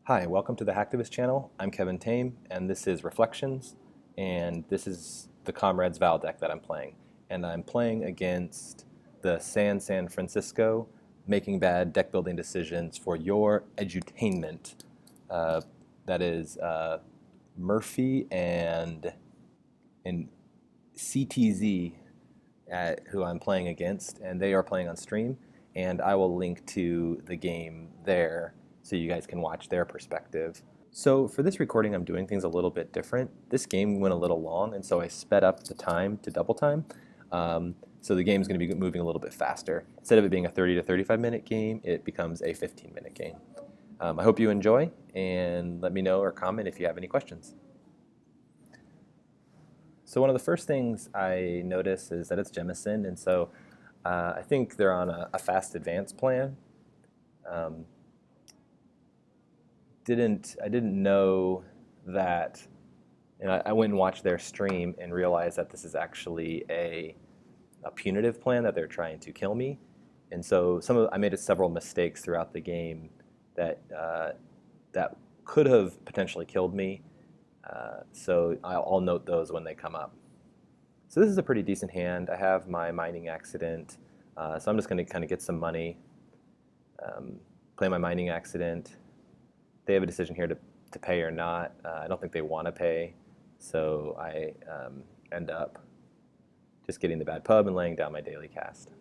Hi, welcome to the Hacktivist channel. I'm Kevin Tame, and this is Reflections, and this is the Comrades Val deck that I'm playing. And I'm playing against the SanSanFrancisco Making Bad Deck Building Decisions for Your Edutainment. That is Murphy and CTZ who I'm playing against, and they are playing on stream, and I will link to the game there so you guys can watch their perspective. So for this recording, I'm doing things a little bit different. This game went a little long, and so I sped up the time to double time. So the game's going to be moving a little bit faster. Instead of it being a 30 to 35 minute game, it becomes a 15-minute game. I hope you enjoy, and let me know or comment if you have any questions. So one of the first things I notice is that it's Jemison, and so I think they're on a fast advance plan. I didn't know that, and I went and watched their stream and realized that this is actually a punitive plan, that they're trying to kill me. And so I made several mistakes throughout the game that could have potentially killed me. So I'll note those when they come up. So this is a pretty decent hand. I have my mining accident, so I'm just going to kind of get some money, play my mining accident. They have a decision here to pay or not. I don't think they want to pay, so I end up just getting the bad pub and laying down my daily cast.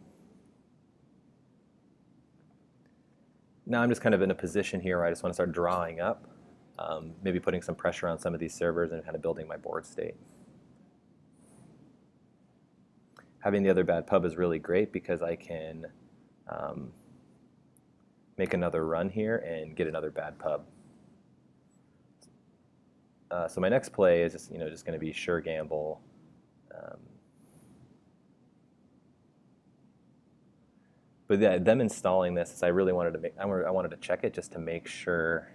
Now I'm just kind of in a position here where I just want to start drawing up, maybe putting some pressure on some of these servers and kind of building my board state. Having the other bad pub is really great because I can make another run here and get another bad pub. So my next play is just going to be sure gamble. But yeah, them installing this, I really wanted to I wanted to check it just to make sure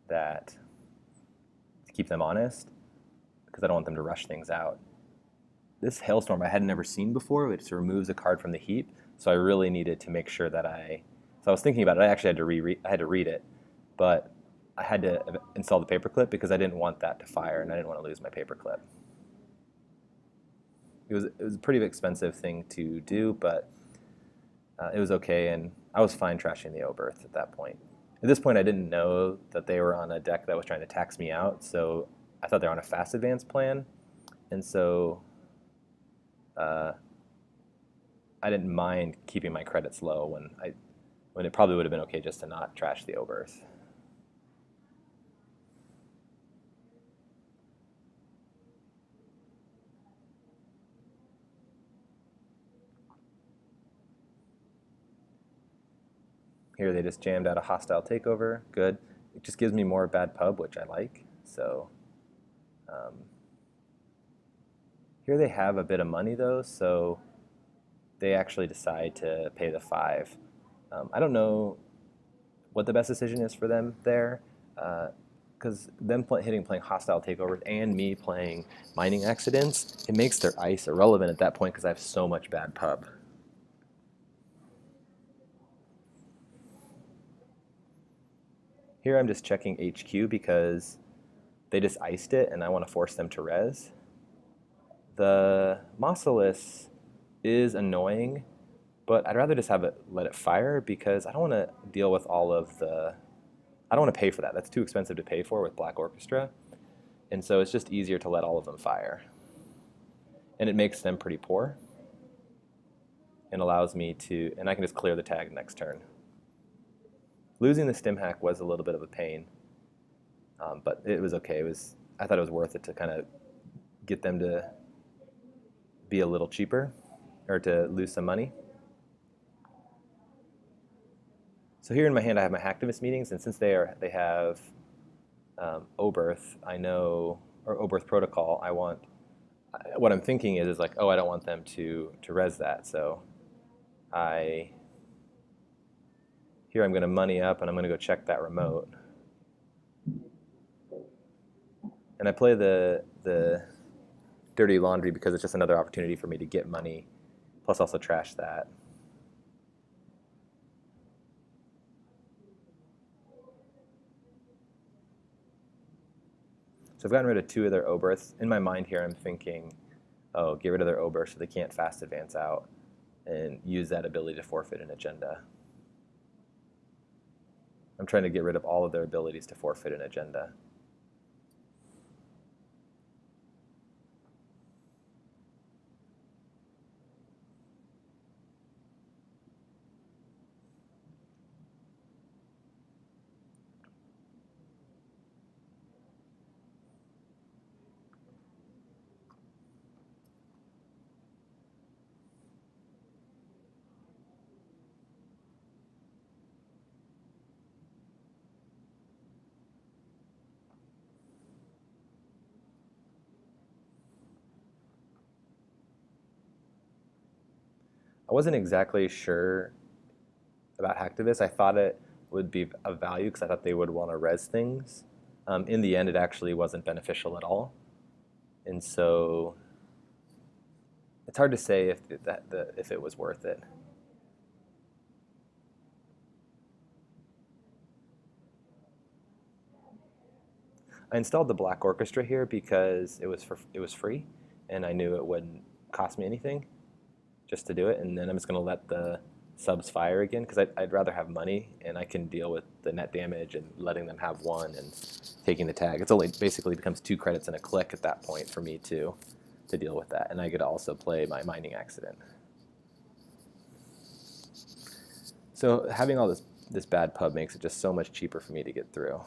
that to keep them honest, because I don't want them to rush things out. This hailstorm I had never seen before. It just removes a card from the heap, so I really needed to make sure that So I was thinking about it. I actually had to read it, but I had to install the paperclip because I didn't want that to fire, and I didn't want to lose my paperclip. It was a pretty expensive thing to do, but it was okay, and I was fine trashing the Rebirth at that point. At this point, I didn't know that they were on a deck that was trying to tax me out, so I thought they were on a fast advance plan, and so I didn't mind keeping my credits low when it probably would have been okay just to not trash the Rebirth. Here they just jammed out a hostile takeover. Good. It just gives me more bad pub, which I like. So here they have a bit of money though, so they actually decide to pay the 5. I don't know what the best decision is for them there, because them playing hostile takeovers and me playing mining accidents, it makes their ice irrelevant at that point because I have so much bad pub. Here I'm just checking HQ because they just iced it and I want to force them to res. The Mausolus is annoying, but I'd rather just let it fire because I don't want to deal with all of I don't want to pay for that. That's too expensive to pay for with Black Orchestra. And so it's just easier to let all of them fire. And it makes them pretty poor and allows me and I can just clear the tag next turn. Losing the stim hack was a little bit of a pain, but it was okay. I thought it was worth it to kind of get them to be a little cheaper or to lose some money. So here in my hand I have my hacktivist meetings, and since they have Rebirth, I know, or Rebirth protocol, what I'm thinking is like, oh, I don't want them to res that, so here I'm going to money up and I'm going to go check that remote. And I play the dirty laundry because it's just another opportunity for me to get money, plus also trash that. So I've gotten rid of 2 of their Oberths. In my mind here, I'm thinking, oh, get rid of their Oberth so they can't fast advance out and use that ability to forfeit an agenda. I'm trying to get rid of all of their abilities to forfeit an agenda. I wasn't exactly sure about Hacktivist. I thought it would be of value because I thought they would want to res things. In the end, it actually wasn't beneficial at all. And so it's hard to say if it was worth it. I installed the Black Orchestra here because it was free, and I knew it wouldn't cost me anything just to do it. And then I'm just going to let the subs fire again because I'd rather have money, and I can deal with the net damage and letting them have 1 and taking the tag. It's only basically becomes 2 credits and a click at that point for me to deal with that, and I could also play my mining accident. So having all this bad pub makes it just so much cheaper for me to get through.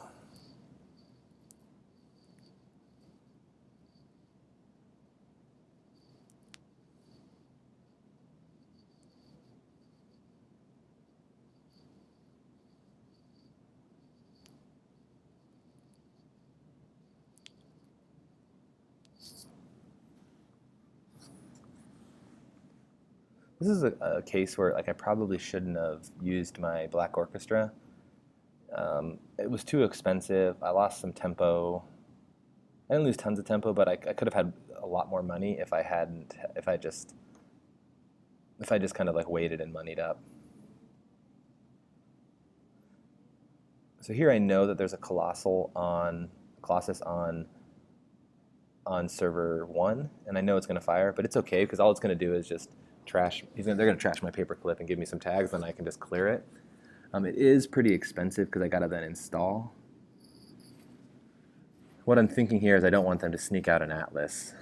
This is a case where like I probably shouldn't have used my Black Orchestra. It was too expensive. I lost some tempo. I didn't lose tons of tempo, but I could have had a lot more money if I just kind of like waited and moneyed up. So here I know that there's a Colossus on server 1, and I know it's going to fire, but it's okay because all it's going to do is just trash. They're going to trash my paperclip and give me some tags, then I can just clear it. It is pretty expensive because I got to then install. What I'm thinking here is I don't want them to sneak out an Atlas.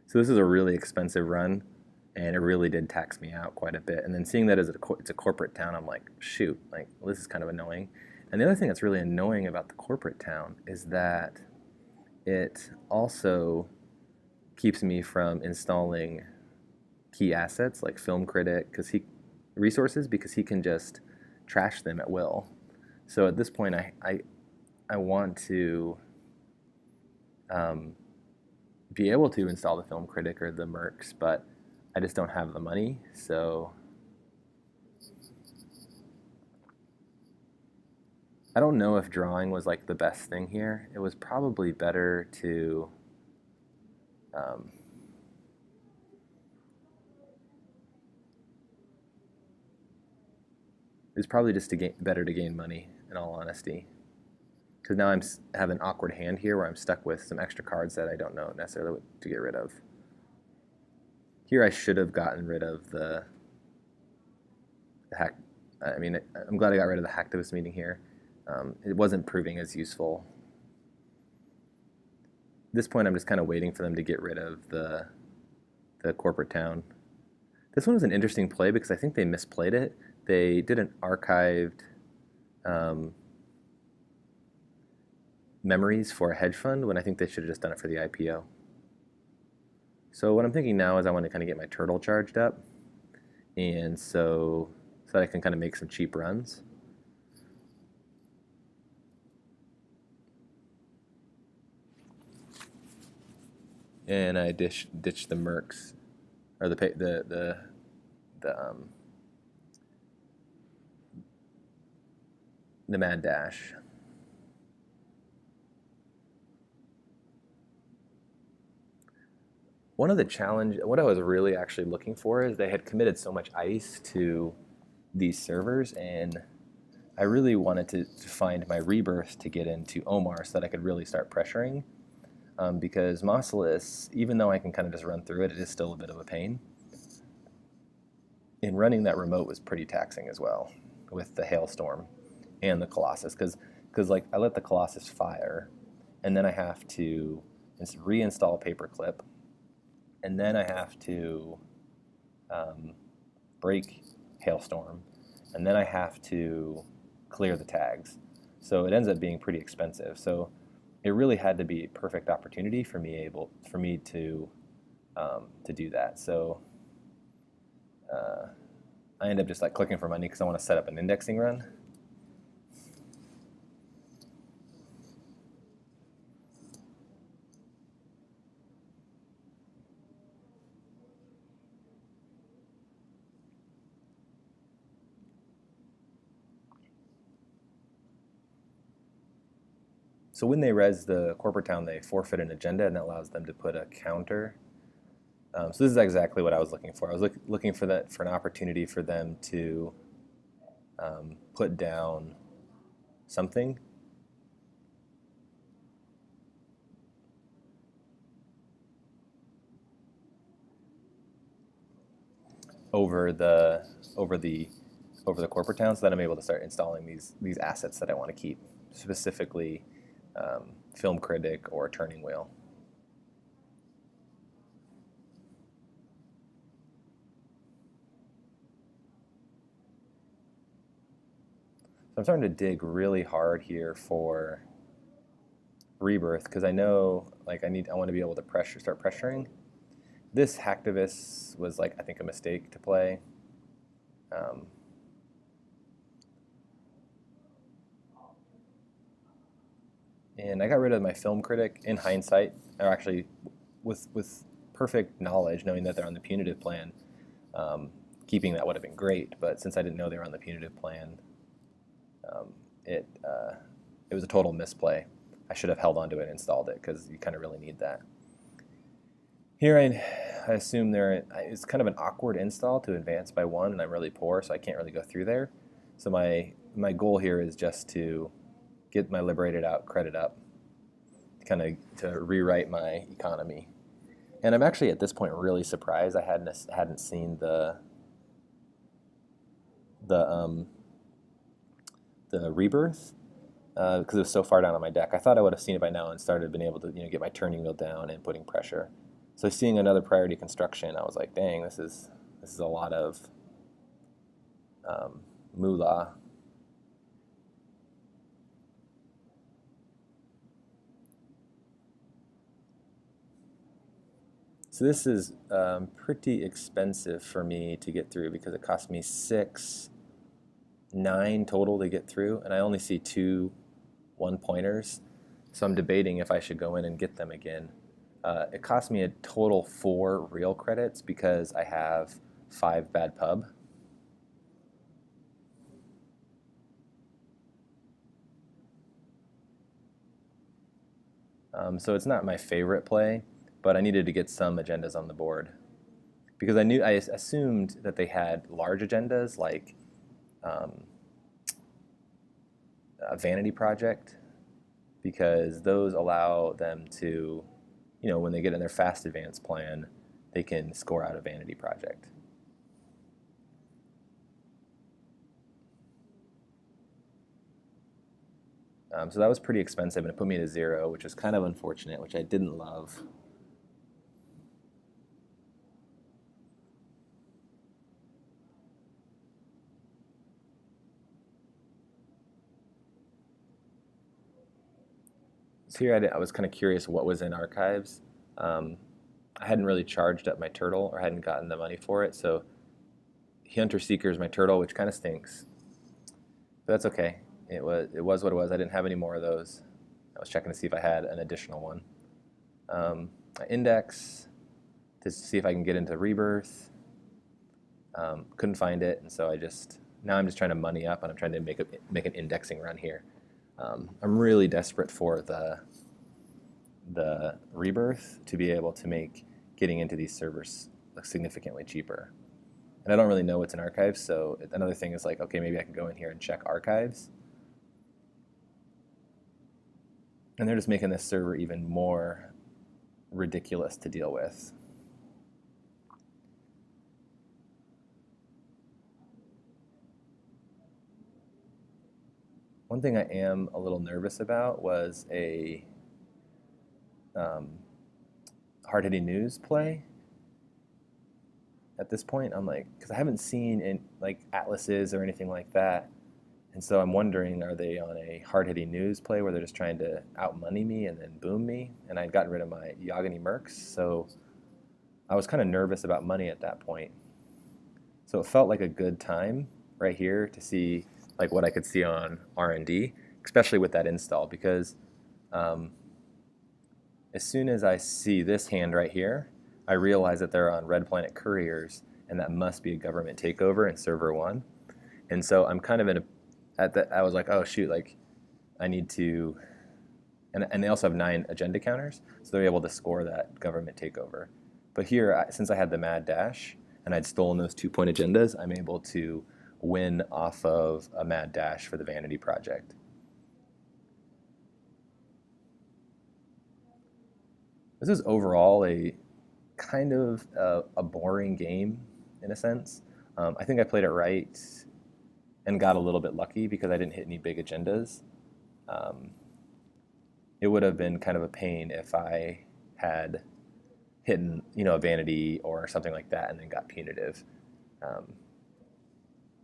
So this is a really expensive run, and it really did tax me out quite a bit. And then seeing that it's a corporate town, I'm like, shoot, like well, this is kind of annoying. And the other thing that's really annoying about the corporate town is that it also keeps me from installing key assets like Film Critic because he can just trash them at will. So at this point, I want to be able to install the Film Critic or the Mercs, but I just don't have the money. So I don't know if drawing was like the best thing here. It was probably better to it's probably just better to gain money, in all honesty. Because now have an awkward hand here where I'm stuck with some extra cards that I don't know necessarily what to get rid of. Here I should have gotten rid of the hack. I mean, I'm glad I got rid of the hacktivist meeting here. It wasn't proving as useful. At this point, I'm just kind of waiting for them to get rid of the corporate town. This one was an interesting play because I think they misplayed it. They did an archived memories for a hedge fund when I think they should have just done it for the IPO. So what I'm thinking now is I want to kind of get my turtle charged up, and so that I can kind of make some cheap runs. And I ditched the Mercs, or the Mad Dash. One of the what I was really actually looking for is they had committed so much ice to these servers, and I really wanted to find my Rebirth to get into Omar so that I could really start pressuring, because Mausolus, even though I can kind of just run through it, it is still a bit of a pain. And running that remote was pretty taxing as well, with the Hailstorm and the Colossus, because like I let the Colossus fire, and then I have to reinstall Paperclip, and then I have to break Hailstorm, and then I have to clear the tags. So it ends up being pretty expensive. So it really had to be a perfect opportunity for me to do that. So I end up just like clicking for money because I want to set up an indexing run. So when they res the corporate town, they forfeit an agenda, and that allows them to put a counter. So this is exactly what I was looking for. I was looking for an opportunity for them to put down something. Over the corporate town, so that I'm able to start installing these assets that I want to keep, specifically Film Critic or Turning Wheel. So I'm starting to dig really hard here for Rebirth because I know like I want to be able to start pressuring. This Hacktivist was like I think a mistake to play. And I got rid of my Film Critic in hindsight, or actually with perfect knowledge, knowing that they're on the Punitive plan. Keeping that would have been great, but since I didn't know they were on the Punitive plan, it was a total misplay. I should have held onto it and installed it because you kind of really need that. Here I assume it's kind of an awkward install to advance by one, and I'm really poor, so I can't really go through there. So my goal here is just to get my Liberated out credit up, kind of to rewrite my economy. And I'm actually at this point really surprised I hadn't seen the Rebirth because it was so far down on my deck. I thought I would have seen it by now and been able to get my turning wheel down and putting pressure. So seeing another priority construction, I was like, dang, this is a lot of moolah. So this is pretty expensive for me to get through because it cost me $9 total to get through, and I only see 2 1-pointers. So I'm debating if I should go in and get them again. It cost me a total 4 real credits because I have 5 bad pub. So it's not my favorite play, but I needed to get some agendas on the board because I assumed that they had large agendas like a vanity project, because those allow them to, when they get in their fast advance plan, they can score out a vanity project. So that was pretty expensive, and it put me to 0, which was kind of unfortunate, which I didn't love. So here I was kind of curious what was in archives. I hadn't really charged up my turtle or hadn't gotten the money for it, so Hunter Seeker is my turtle, which kind of stinks. But that's okay. It was what it was. I didn't have any more of those. I was checking to see if I had an additional one. I index to see if I can get into Rebirth. Couldn't find it, and so now I'm just trying to money up, and I'm trying to make an indexing run here. I'm really desperate for the Rebirth to be able to make getting into these servers significantly cheaper. And I don't really know what's in archives, so another thing is like, okay, maybe I can go in here and check archives. And they're just making this server even more ridiculous to deal with. One thing I am a little nervous about was a hard-hitting news play. At this point, I'm like, because I haven't seen like atlases or anything like that, and so I'm wondering, are they on a hard-hitting news play where they're just trying to outmoney me and then boom me? And I'd gotten rid of my Yagani Mercs, so I was kind of nervous about money at that point. So it felt like a good time right here to see like what I could see on R&D, especially with that install, because as soon as I see this hand right here, I realize that they're on Red Planet Couriers, and that must be a government takeover in server 1. And so I'm kind of I was like, oh shoot, like I need to, and they also have 9 agenda counters, so they're able to score that government takeover. But here, since I had the mad dash, and I'd stolen those 2-point agendas, I'm able to win off of a mad dash for the Vanity Project. This is overall a kind of a boring game in a sense. I think I played it right and got a little bit lucky because I didn't hit any big agendas. It would have been kind of a pain if I had hidden, a Vanity or something like that and then got Punitive.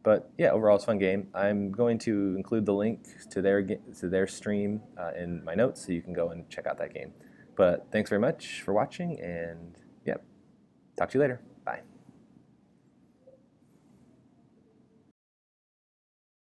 But yeah, overall it's a fun game. I'm going to include the link to their stream in my notes, so you can go and check out that game. But thanks very much for watching, and yeah, talk to you later. Bye.